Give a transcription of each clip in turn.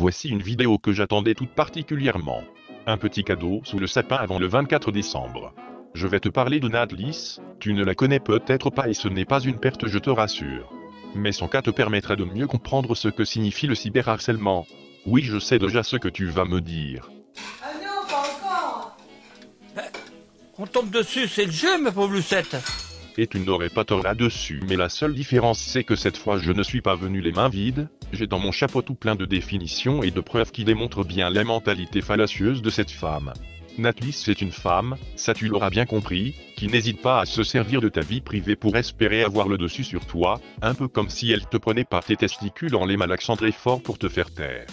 Voici une vidéo que j'attendais toute particulièrement. Un petit cadeau sous le sapin avant le 24 décembre. Je vais te parler de Natlis, tu ne la connais peut-être pas et ce n'est pas une perte, je te rassure. Mais son cas te permettra de mieux comprendre ce que signifie le cyberharcèlement. Oui, je sais déjà ce que tu vas me dire. Ah non, pas encore. On tombe dessus, c'est le jeu, ma pauvre Lucette. Et tu n'aurais pas tort là-dessus, mais la seule différence c'est que cette fois je ne suis pas venu les mains vides, j'ai dans mon chapeau tout plein de définitions et de preuves qui démontrent bien la mentalité fallacieuse de cette femme. Natlis c'est une femme, ça tu l'auras bien compris, qui n'hésite pas à se servir de ta vie privée pour espérer avoir le dessus sur toi, un peu comme si elle te prenait par tes testicules en les malaxant fort pour te faire taire.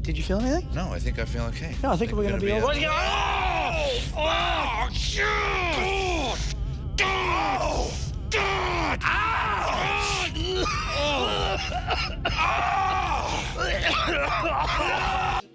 Did you feel anything? No, I think I feel okay. No, I think we're gonna be over. Oh, shoot!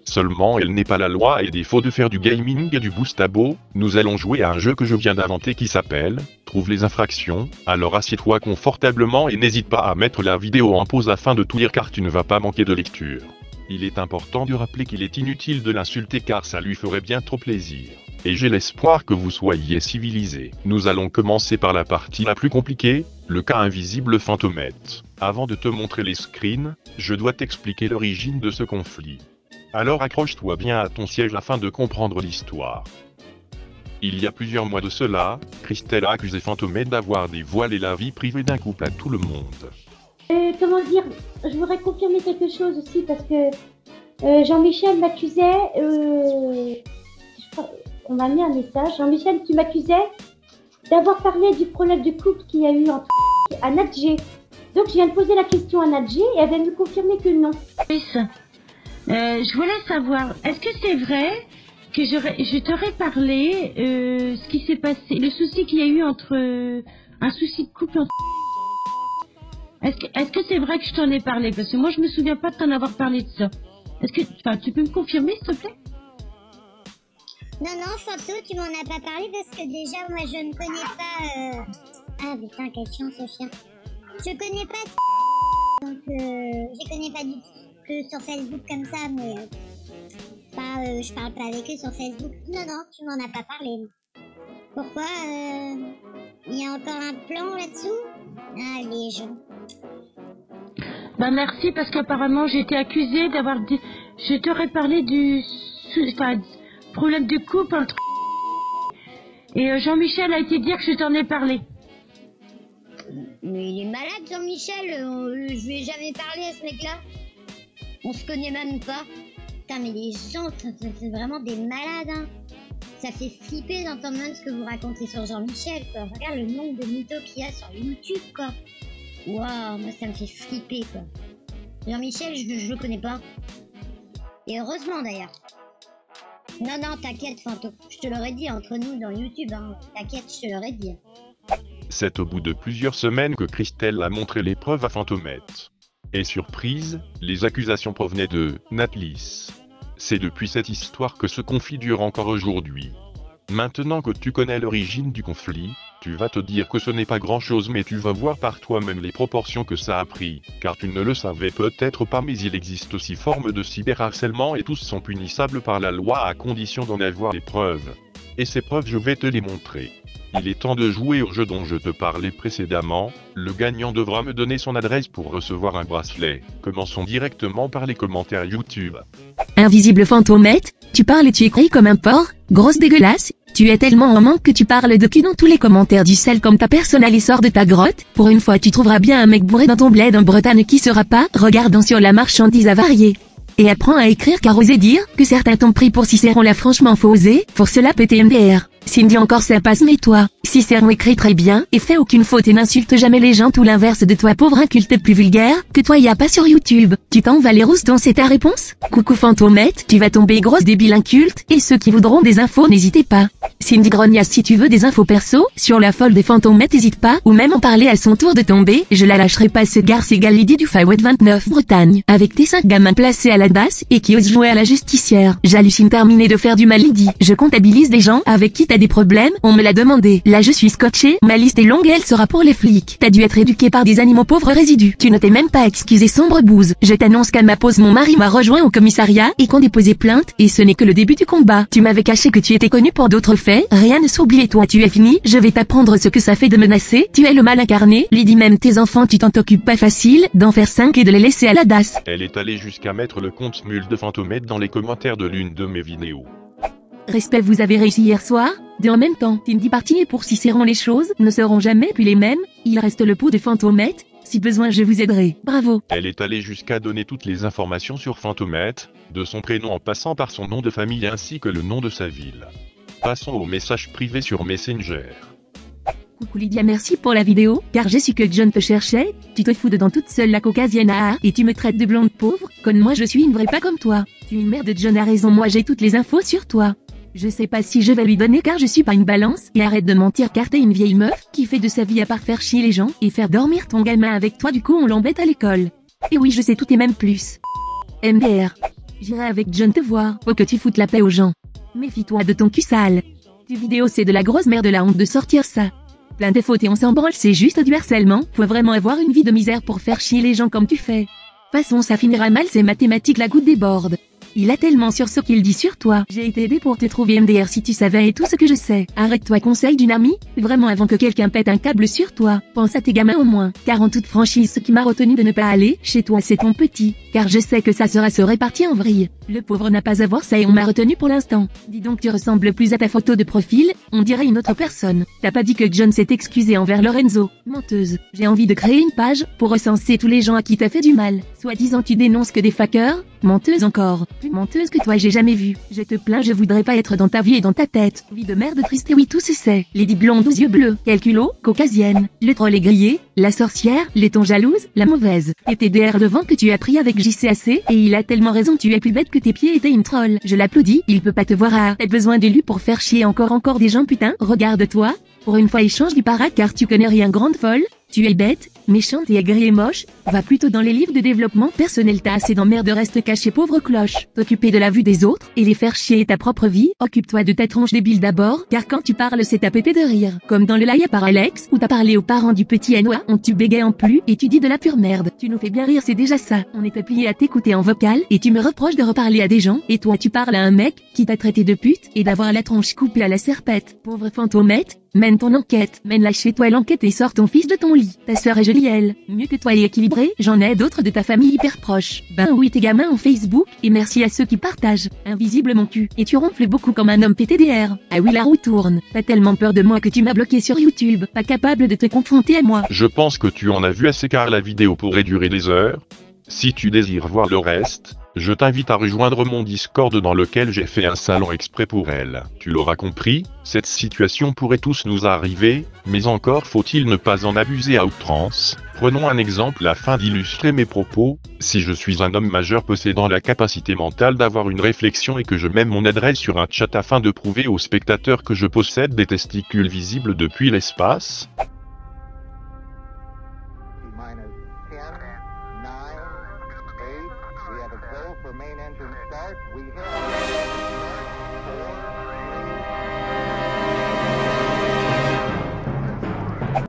Seulement elle n'est pas la loi et défaut de faire du gaming et du boostabo, nous allons jouer à un jeu que je viens d'inventer qui s'appelle « Trouve les infractions », alors assieds-toi confortablement et n'hésite pas à mettre la vidéo en pause afin de tout lire car tu ne vas pas manquer de lecture. Il est important de rappeler qu'il est inutile de l'insulter car ça lui ferait bien trop plaisir. Et j'ai l'espoir que vous soyez civilisés. Nous allons commencer par la partie la plus compliquée, le cas invisible Fantomette. Avant de te montrer les screens, je dois t'expliquer l'origine de ce conflit. Alors accroche-toi bien à ton siège afin de comprendre l'histoire. Il y a plusieurs mois de cela, Christelle a accusé Fantomette d'avoir dévoilé la vie privée d'un couple à tout le monde. Comment dire, je voudrais confirmer quelque chose aussi parce que Jean-Michel m'accusait, on m'a mis un message, Jean-Michel tu m'accusais d'avoir parlé du problème de couple qu'il y a eu entre à Natg. Donc je viens de poser la question à Natg et elle vient de me confirmer que non. Je voulais savoir, est-ce que c'est vrai que je t'aurais parlé ce qui s'est passé, le souci qu'il y a eu entre un souci de couple entre... Est-ce que c'est vrai que je t'en ai parlé? Parce que moi je me souviens pas de t'en avoir parlé de ça. Est-ce que tu peux me confirmer s'il te plaît? Non, Fanto, tu m'en as pas parlé parce que déjà moi je ne connais pas... Ah putain, quelle chance ce chien. Je connais pas... Donc je connais pas du tout que sur Facebook comme ça, mais... je parle pas avec eux sur Facebook. Non, tu m'en as pas parlé. Pourquoi il y a encore un plan là-dessous? Ah, les gens. Bah merci parce qu'apparemment j'ai été accusée d'avoir dit... Je t'aurais parlé du... problème de couple entre... Et Jean-Michel a été dire que je t'en ai parlé. Mais il est malade Jean-Michel, je lui ai jamais parlé à ce mec-là. On se connaît même pas. Putain mais les gens, c'est vraiment des malades hein. Ça fait flipper d'entendre même ce que vous racontez sur Jean-Michel quoi. Regarde le nombre de mythos qu'il y a sur YouTube quoi. Waouh, moi ça me fait flipper quoi. Jean-Michel, je le connais pas. Et heureusement d'ailleurs. Non, t'inquiète Fanto, je te l'aurais dit entre nous dans YouTube, hein. T'inquiète, je te l'aurais dit. C'est au bout de plusieurs semaines que Christelle a montré les preuves à Fantomette. Et surprise, les accusations provenaient de Natlis. C'est depuis cette histoire que ce conflit dure encore aujourd'hui. Maintenant que tu connais l'origine du conflit, tu vas te dire que ce n'est pas grand-chose mais tu vas voir par toi-même les proportions que ça a pris, car tu ne le savais peut-être pas mais il existe aussi forme de cyberharcèlement et tous sont punissables par la loi à condition d'en avoir les preuves. Et ces preuves je vais te les montrer. Il est temps de jouer au jeu dont je te parlais précédemment, le gagnant devra me donner son adresse pour recevoir un bracelet. Commençons directement par les commentaires YouTube. Invisible Fantomette, tu parles et tu écris comme un porc, grosse dégueulasse, tu es tellement en manque que tu parles de cul dans tous les commentaires du sel comme ta personne allez sort de ta grotte, pour une fois tu trouveras bien un mec bourré dans ton bled en Bretagne qui sera pas regardant sur la marchandise avariée. Et apprends à écrire car oser dire que certains t'ont pris pour Cicéron l'a franchement faut oser, pour cela péter MDR. Cindy encore ça passe mais toi, Cicéron écrit très bien et fait aucune faute et n'insulte jamais les gens tout l'inverse de toi pauvre inculte plus vulgaire, que toi y a pas sur YouTube. Tu t'en vas les roustons c'est ta réponse? Coucou Fantomette, tu vas tomber grosse débile inculte, et ceux qui voudront des infos n'hésitez pas. Cindy Grognasse si tu veux des infos perso, sur la folle des Fantomette hésite pas, ou même en parler à son tour de tomber, je la lâcherai pas cette garce égale Lydie du Fawet 29 Bretagne, avec tes 5 gamins placés à la basse et qui osent jouer à la justicière. J'hallucine terminé de faire du mal Lydie, je comptabilise des gens avec qui t'as t'as des problèmes, on me l'a demandé. Là je suis scotché, ma liste est longue et elle sera pour les flics. T'as dû être éduqué par des animaux pauvres résidus. Tu ne t'es même pas excusé, sombre bouse. Je t'annonce qu'à ma pause mon mari m'a rejoint au commissariat et qu'on déposait plainte, et ce n'est que le début du combat. Tu m'avais caché que tu étais connu pour d'autres faits, rien ne s'oublie et toi tu es fini, je vais t'apprendre ce que ça fait de menacer, tu es le mal incarné, Lydie même tes enfants tu t'en t'occupes pas facile, d'en faire 5 et de les laisser à la DAS. Elle est allée jusqu'à mettre le compte mule de Fantomètre dans les commentaires de l'une de mes vidéos. Respect, vous avez réussi hier soir. De en même temps, Tindy parti et pour Cicéron les choses ne seront jamais plus les mêmes, il reste le pot de Fantomètre, si besoin je vous aiderai, bravo. Elle est allée jusqu'à donner toutes les informations sur Fantomètre, de son prénom en passant par son nom de famille ainsi que le nom de sa ville. Passons au message privé sur Messenger. Coucou Lydia, merci pour la vidéo, car j'ai su que John te cherchait, tu te fous dedans toute seule la caucasienne et tu me traites de blonde pauvre, comme moi je suis une vraie pas comme toi. Tu es une merde, John a raison, moi j'ai toutes les infos sur toi. Je sais pas si je vais lui donner car je suis pas une balance, et arrête de mentir car t'es une vieille meuf, qui fait de sa vie à part faire chier les gens, et faire dormir ton gamin avec toi du coup on l'embête à l'école. Et oui je sais tout et même plus. MDR. J'irai avec John te voir, faut que tu foutes la paix aux gens. Méfie-toi de ton cul sale. Tu vidéo c'est de la grosse merde, la honte de sortir ça. Plein de fautes et on s'en branle, c'est juste du harcèlement, faut vraiment avoir une vie de misère pour faire chier les gens comme tu fais. Façon ça finira mal, c'est mathématique, la goutte déborde. Il a tellement sur ce qu'il dit sur toi. J'ai été aidé pour te trouver MDR si tu savais et tout ce que je sais. Arrête-toi, conseil d'une amie, vraiment avant que quelqu'un pète un câble sur toi. Pense à tes gamins au moins, car en toute franchise ce qui m'a retenu de ne pas aller chez toi c'est ton petit, car je sais que ça sera se répartir en vrille. Le pauvre n'a pas à voir ça et on m'a retenu pour l'instant. Dis donc tu ressembles plus à ta photo de profil, on dirait une autre personne. T'as pas dit que John s'est excusé envers Lorenzo. Menteuse. J'ai envie de créer une page pour recenser tous les gens à qui t'as fait du mal. Soi-disant tu dénonces que des fuckers. Menteuse encore. Plus menteuse que toi j'ai jamais vu. Je te plains, je voudrais pas être dans ta vie et dans ta tête. Vie de merde triste et oui tout se sait. Lady blonde aux yeux bleus. Quel culot, caucasienne. Le troll est grillé, la sorcière, laiton jalouse, la mauvaise. Et TDR le vent que tu as pris avec JCAC, et il a tellement raison, tu es plus bête que tes pieds étaient une troll. Je l'applaudis, il peut pas te voir à. T'as besoin de lui pour faire chier encore des gens putain. Regarde-toi. Pour une fois échange du para car tu connais rien, grande folle. Tu es bête, méchante et aigrie et moche, va plutôt dans les livres de développement personnel, t'as assez d'emmerde, reste caché pauvre cloche. T'occuper de la vue des autres, et les faire chier ta propre vie, occupe-toi de ta tronche débile d'abord, car quand tu parles c'est à péter de rire. Comme dans le Laïa par Alex, où t'as parlé aux parents du petit Noah, on tu bégayes en plus, et tu dis de la pure merde. Tu nous fais bien rire, c'est déjà ça. On était plié à t'écouter en vocal, et tu me reproches de reparler à des gens, et toi tu parles à un mec, qui t'a traité de pute, et d'avoir la tronche coupée à la serpette. Pauvre Fantomètre. Mène ton enquête, mène-la chez toi l'enquête et sors ton fils de ton lit. Ta sœur est jolie elle, mieux que toi et équilibrée, j'en ai d'autres de ta famille hyper proche. Ben oui tes gamins ont Facebook, et merci à ceux qui partagent. Invisible mon cul, et tu ronfles beaucoup comme un homme PTDR. Ah oui la roue tourne, t'as tellement peur de moi que tu m'as bloqué sur YouTube, pas capable de te confronter à moi. Je pense que tu en as vu assez car la vidéo pourrait durer des heures. Si tu désires voir le reste, je t'invite à rejoindre mon Discord dans lequel j'ai fait un salon exprès pour elle. Tu l'auras compris, cette situation pourrait tous nous arriver, mais encore faut-il ne pas en abuser à outrance. Prenons un exemple afin d'illustrer mes propos. Si je suis un homme majeur possédant la capacité mentale d'avoir une réflexion et que je mets mon adresse sur un chat afin de prouver aux spectateurs que je possède des testicules visibles depuis l'espace,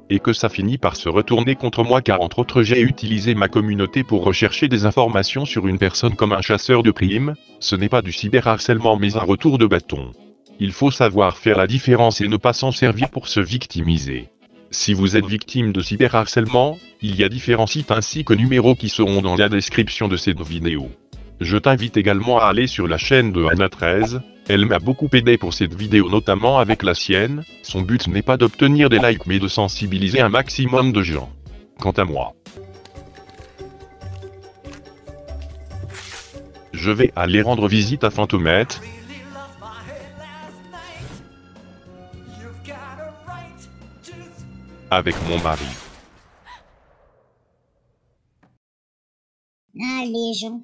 et que ça finit par se retourner contre moi car entre autres j'ai utilisé ma communauté pour rechercher des informations sur une personne comme un chasseur de primes, ce n'est pas du cyberharcèlement mais un retour de bâton. Il faut savoir faire la différence et ne pas s'en servir pour se victimiser. Si vous êtes victime de cyberharcèlement, il y a différents sites ainsi que numéros qui seront dans la description de cette vidéo. Je t'invite également à aller sur la chaîne de Anna13, elle m'a beaucoup aidé pour cette vidéo notamment avec la sienne, son but n'est pas d'obtenir des likes mais de sensibiliser un maximum de gens. Quant à moi, je vais aller rendre visite à Fantomètre. Avec mon mari. Ah les gens.